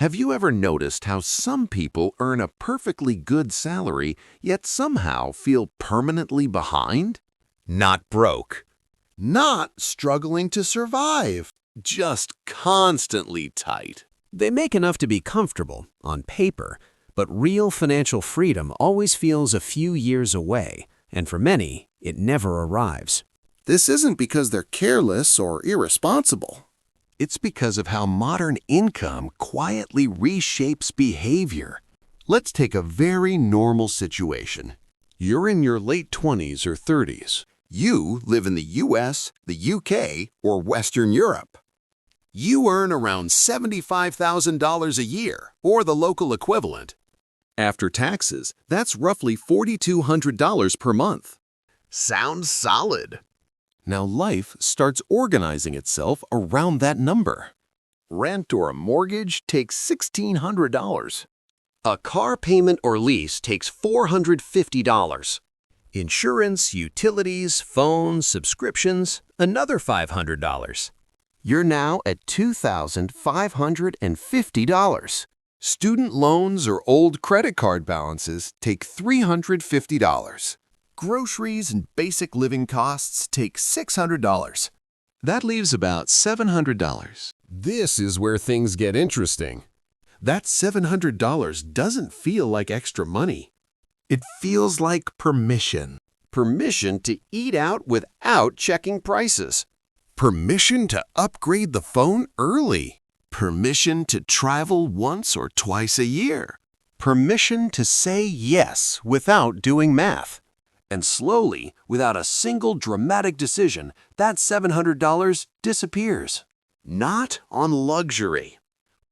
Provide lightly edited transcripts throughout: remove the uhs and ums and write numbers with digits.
Have you ever noticed how some people earn a perfectly good salary, yet somehow feel permanently behind? Not broke, Not struggling to survive. just constantly tight. They make enough to be comfortable on paper, but real financial freedom always feels a few years away, and for many, it never arrives. This isn't because they're careless or irresponsible. It's because of how modern income quietly reshapes behavior. Let's take a very normal situation. You're in your late 20s or 30s. You live in the US, the UK, or Western Europe. You earn around $75,000 a year, or the local equivalent. After taxes, that's roughly $4,200 per month. Sounds solid. Now life starts organizing itself around that number. Rent or a mortgage takes $1,600. A car payment or lease takes $450. Insurance, utilities, phones, subscriptions, another $500. You're now at $2,550. Student loans or old credit card balances take $350. Groceries and basic living costs take $600. That leaves about $700. This is where things get interesting. That $700 doesn't feel like extra money. It feels like permission. Permission to eat out without checking prices. Permission to upgrade the phone early. Permission to travel once or twice a year. Permission to say yes without doing math. And slowly, without a single dramatic decision, that $700 disappears. Not on luxury.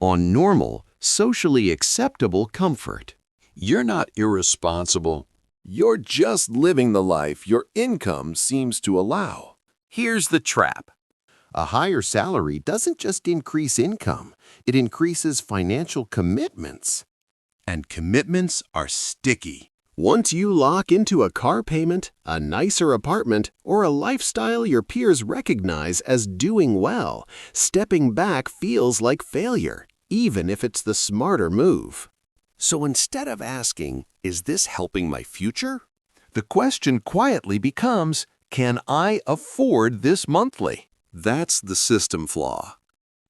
On normal, socially acceptable comfort. You're not irresponsible. You're just living the life your income seems to allow. Here's the trap. A higher salary doesn't just increase income, it increases financial commitments. And commitments are sticky. Once you lock into a car payment, a nicer apartment, or a lifestyle your peers recognize as doing well, stepping back feels like failure, even if it's the smarter move. So instead of asking, is this helping my future? The question quietly becomes, can I afford this monthly? That's the system flaw.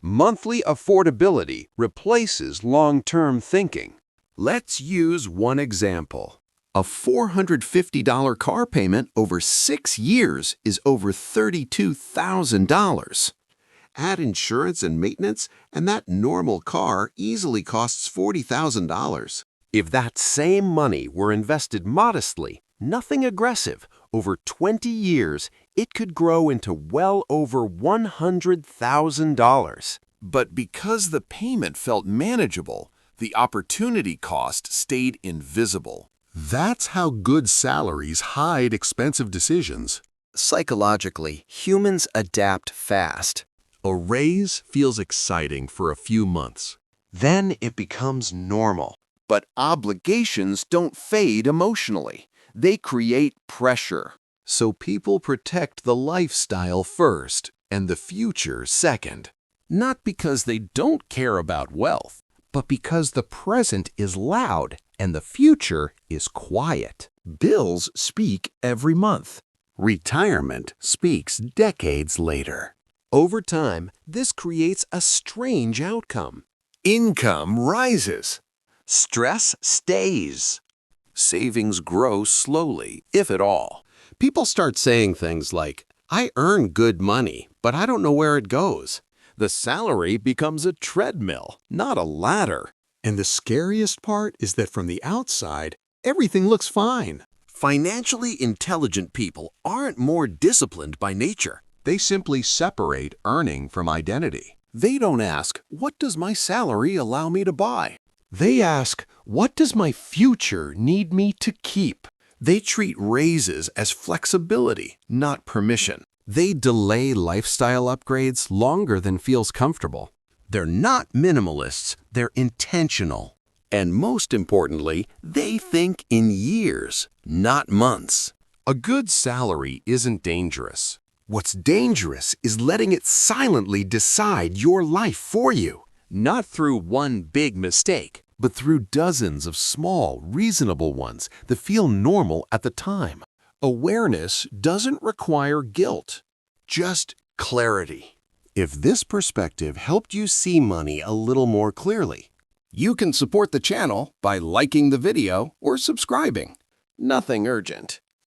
Monthly affordability replaces long-term thinking. Let's use one example. A $450 car payment over 6 years is over $32,000. Add insurance and maintenance, and that normal car easily costs $40,000. If that same money were invested modestly, nothing aggressive, over 20 years, it could grow into well over $100,000. But because the payment felt manageable, the opportunity cost stayed invisible. That's how good salaries hide expensive decisions. Psychologically, humans adapt fast. A raise feels exciting for a few months. Then it becomes normal. But obligations don't fade emotionally. They create pressure. So people protect the lifestyle first and the future second. Not because they don't care about wealth, but because the present is loud and the future is quiet. Bills speak every month. Retirement speaks decades later. Over time, this creates a strange outcome. Income rises. Stress stays. Savings grow slowly, if at all. People start saying things like, I earn good money, but I don't know where it goes. The salary becomes a treadmill, not a ladder. And the scariest part is that from the outside, everything looks fine. Financially intelligent people aren't more disciplined by nature. They simply separate earning from identity. They don't ask, what does my salary allow me to buy? They ask, what does my future need me to keep? They treat raises as flexibility, not permission. They delay lifestyle upgrades longer than feels comfortable. They're not minimalists, they're intentional. And most importantly, they think in years, not months. A good salary isn't dangerous. What's dangerous is letting it silently decide your life for you. not through one big mistake. but through dozens of small, reasonable ones that feel normal at the time. Awareness doesn't require guilt, just clarity. If this perspective helped you see money a little more clearly, you can support the channel by liking the video or subscribing. Nothing urgent.